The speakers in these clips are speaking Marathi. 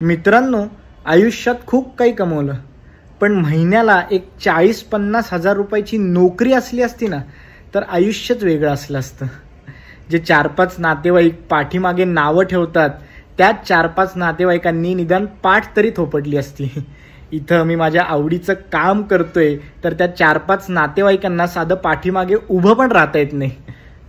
मित्रांनो, आयुष्यात खूप काही कमवलं, पण महिन्याला एक 40-50 हजार रुपयाची नोकरी असली असती ना, तर आयुष्यच वेगळं असलं असतं. जे 4-5 नातेवाईक पाठीमागे नावं ठेवतात, त्याच 4-5 नातेवाईकांनी निदान पाठ तरी थोपटली असती. इथं मी माझ्या आवडीचं काम करतोय, तर त्या 4-5 नातेवाईकांना साधं पाठीमागे उभं पण राहता येत नाही.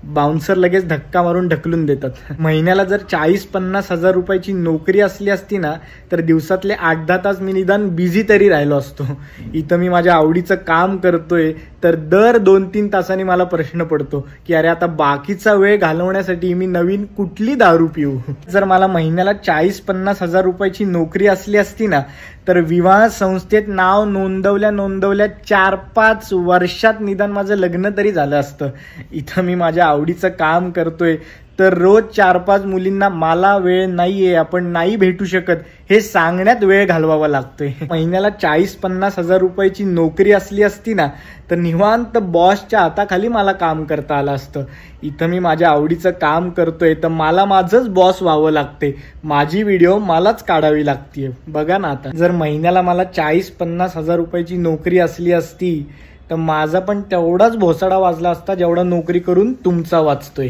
बाउन्सर लगेच धक्का मारून ढकलून देतात. महिन्याला जर 40-50 हजार रुपयाची नोकरी असली असती ना, तर दिवसातले 8-10 तास मी निदान बिझी तरी राहिलो असतो. इथं मी माझ्या आवडीचं काम करतोय, तर दर 2-3 तासांनी मला प्रश्न पडतो की अरे आता बाकीचा वेळ घालवण्यासाठी मी नवीन कुठली दारू पिऊ. जर मला महिन्याला 40-50 हजार रुपयाची नोकरी असली असती ना, तर विवाह संस्थेत नाव नोंदवल्या 4-5 वर्षात निदान माझं लग्न तरी झालं असतं. इथं मी माझ्या आवडीचं काम करतोय, तर रोज 4-5 मुलींना मला वेळ नाहीये, आपण नाही भेटू शकत हे सांगण्यात वेळ घालवावा लागतोय. महिन्याला 40-50 हजार रुपयाची नोकरी असली असती ना, तर निवांत बॉसच्या हाताखाली मला काम करता आलं असतं. इथं मी माझ्या आवडीचं काम करतोय, तर मला माझंच बॉस व्हावं लागते. माझी व्हिडिओ मलाच काढावी लागते. बघा ना, आता जर महिन्याला मला 40-50 हजार रुपयाची नोकरी असली असती, तर माझा पण तेवढाच भोसाडा वाजला असता जेवढा नोकरी करून तुमचा वाचतोय.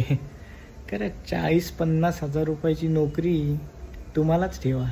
खरं 40-50 हजार रुपयाची नोकरी तुम्हालाच ठेवा.